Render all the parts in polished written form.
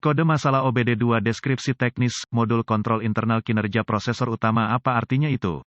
Kode masalah OBD2 deskripsi teknis, modul kontrol internal kinerja prosesor utama apa artinya itu?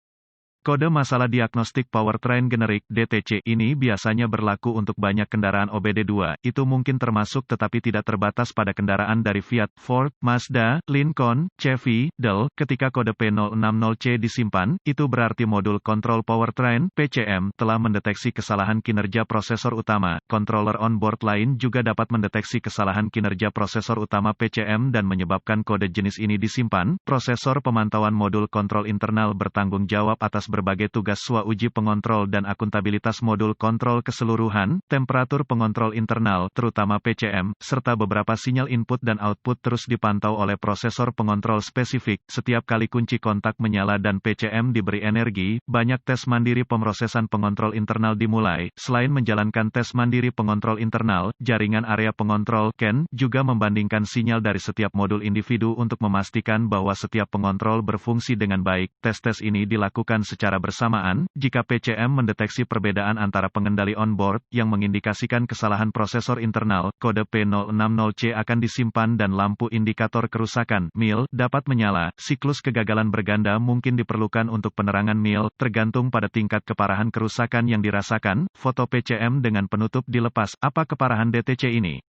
Kode masalah diagnostik powertrain generik (DTC) ini biasanya berlaku untuk banyak kendaraan OBD2, itu mungkin termasuk tetapi tidak terbatas pada kendaraan dari Fiat, Ford, Mazda, Lincoln, Chevy, Dell. Ketika kode P060C disimpan, itu berarti modul kontrol powertrain (PCM) telah mendeteksi kesalahan kinerja prosesor utama. Controller on-board lain juga dapat mendeteksi kesalahan kinerja prosesor utama PCM dan menyebabkan kode jenis ini disimpan. Prosesor pemantauan modul kontrol internal bertanggung jawab atas berbagai tugas uji pengontrol dan akuntabilitas modul kontrol keseluruhan, temperatur pengontrol internal, terutama PCM, serta beberapa sinyal input dan output terus dipantau oleh prosesor pengontrol spesifik. Setiap kali kunci kontak menyala dan PCM diberi energi, banyak tes mandiri pemrosesan pengontrol internal dimulai. Selain menjalankan tes mandiri pengontrol internal, jaringan area pengontrol (CAN) juga membandingkan sinyal dari setiap modul individu untuk memastikan bahwa setiap pengontrol berfungsi dengan baik. Tes-tes ini dilakukan secara bersamaan. Jika PCM mendeteksi perbedaan antara pengendali on-board, yang mengindikasikan kesalahan prosesor internal, kode P060C akan disimpan dan lampu indikator kerusakan (MIL) dapat menyala. Siklus kegagalan berganda mungkin diperlukan untuk penerangan MIL, tergantung pada tingkat keparahan kerusakan yang dirasakan. Foto PCM dengan penutup dilepas. Apa keparahan DTC ini?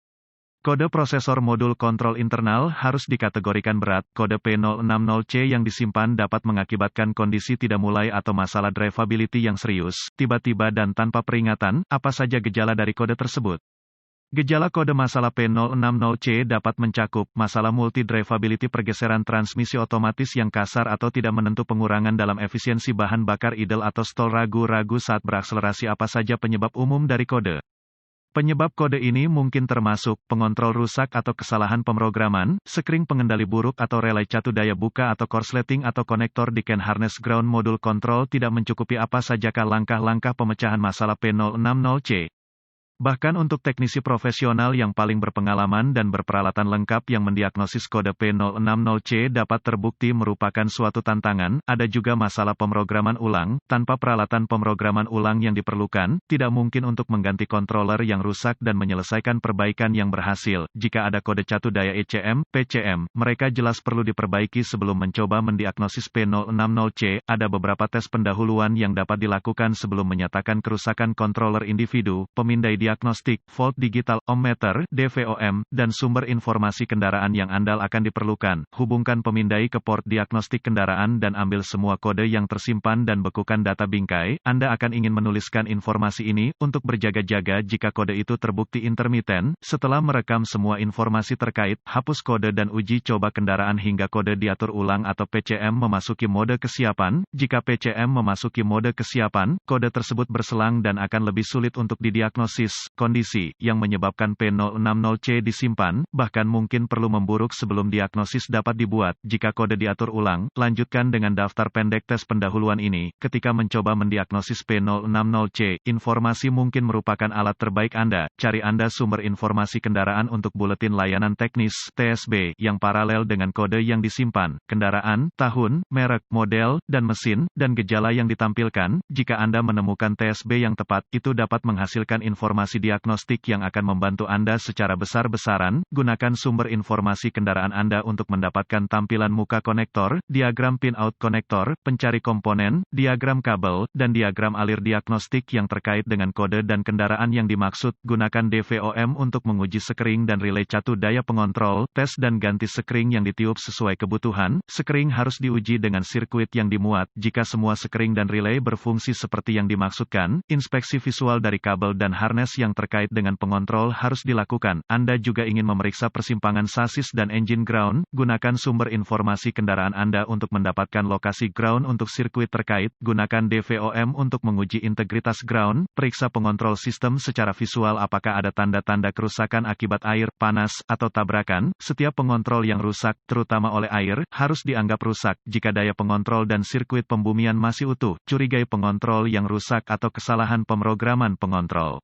Kode prosesor modul kontrol internal harus dikategorikan berat. Kode P060C yang disimpan dapat mengakibatkan kondisi tidak mulai atau masalah drivability yang serius, tiba-tiba dan tanpa peringatan. Apa saja gejala dari kode tersebut? Gejala kode masalah P060C dapat mencakup masalah multi-drivability, pergeseran transmisi otomatis yang kasar atau tidak menentu, pengurangan dalam efisiensi bahan bakar, idle atau stall, ragu-ragu saat berakselerasi. Apa saja penyebab umum dari kode? Penyebab kode ini mungkin termasuk pengontrol rusak atau kesalahan pemrograman, sekring pengendali buruk atau relay catu daya buka atau korsleting atau konektor di CAN harness ground modul kontrol tidak mencukupi. Apa sajakah langkah-langkah pemecahan masalah P060C? Bahkan untuk teknisi profesional yang paling berpengalaman dan berperalatan lengkap yang mendiagnosis kode P060C dapat terbukti merupakan suatu tantangan. Ada juga masalah pemrograman ulang. Tanpa peralatan pemrograman ulang yang diperlukan, tidak mungkin untuk mengganti controller yang rusak dan menyelesaikan perbaikan yang berhasil. Jika ada kode catu daya ECM, PCM, mereka jelas perlu diperbaiki sebelum mencoba mendiagnosis P060C. Ada beberapa tes pendahuluan yang dapat dilakukan sebelum menyatakan kerusakan controller individu. Pemindai diagnostik, volt digital, ohmmeter, DVOM, dan sumber informasi kendaraan yang andal akan diperlukan. Hubungkan pemindai ke port diagnostik kendaraan dan ambil semua kode yang tersimpan dan bekukan data bingkai. Anda akan ingin menuliskan informasi ini untuk berjaga-jaga jika kode itu terbukti intermiten. Setelah merekam semua informasi terkait, hapus kode dan uji coba kendaraan hingga kode diatur ulang atau PCM memasuki mode kesiapan. Jika PCM memasuki mode kesiapan, kode tersebut berselang dan akan lebih sulit untuk didiagnosis. Kondisi yang menyebabkan P060C disimpan, bahkan mungkin perlu memburuk sebelum diagnosis dapat dibuat. Jika kode diatur ulang, lanjutkan dengan daftar pendek tes pendahuluan ini. Ketika mencoba mendiagnosis P060C, informasi mungkin merupakan alat terbaik Anda. Cari Anda sumber informasi kendaraan untuk buletin layanan teknis (TSB) yang paralel dengan kode yang disimpan, kendaraan, tahun, merek, model, dan mesin, dan gejala yang ditampilkan. Jika Anda menemukan TSB yang tepat, itu dapat menghasilkan informasi diagnostik yang akan membantu Anda secara besar-besaran. Gunakan sumber informasi kendaraan Anda untuk mendapatkan tampilan muka konektor, diagram pin-out konektor, pencari komponen, diagram kabel, dan diagram alir diagnostik yang terkait dengan kode dan kendaraan yang dimaksud. Gunakan DVOM untuk menguji sekring dan relay catu daya pengontrol. Tes dan ganti sekring yang ditiup sesuai kebutuhan. Sekring harus diuji dengan sirkuit yang dimuat. Jika semua sekring dan relay berfungsi seperti yang dimaksudkan, inspeksi visual dari kabel dan harness yang terkait dengan pengontrol harus dilakukan. Anda juga ingin memeriksa persimpangan sasis dan engine ground. Gunakan sumber informasi kendaraan Anda untuk mendapatkan lokasi ground untuk sirkuit terkait. Gunakan DVOM untuk menguji integritas ground. Periksa pengontrol sistem secara visual apakah ada tanda-tanda kerusakan akibat air, panas, atau tabrakan. Setiap pengontrol yang rusak, terutama oleh air, harus dianggap rusak. Jika daya pengontrol dan sirkuit pembumian masih utuh, curigai pengontrol yang rusak atau kesalahan pemrograman pengontrol.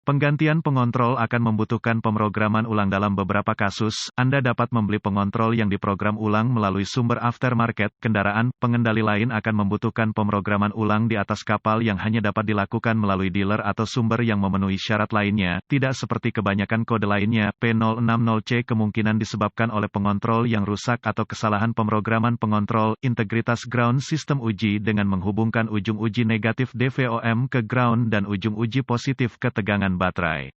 Penggantian pengontrol akan membutuhkan pemrograman ulang dalam beberapa kasus. Anda dapat membeli pengontrol yang diprogram ulang melalui sumber aftermarket. Kendaraan, pengendali lain akan membutuhkan pemrograman ulang di atas kapal yang hanya dapat dilakukan melalui dealer atau sumber yang memenuhi syarat lainnya. Tidak seperti kebanyakan kode lainnya, P060C kemungkinan disebabkan oleh pengontrol yang rusak atau kesalahan pemrograman pengontrol. Integritas ground system uji dengan menghubungkan ujung uji negatif DVOM ke ground dan ujung uji positif ke tegangan baterai.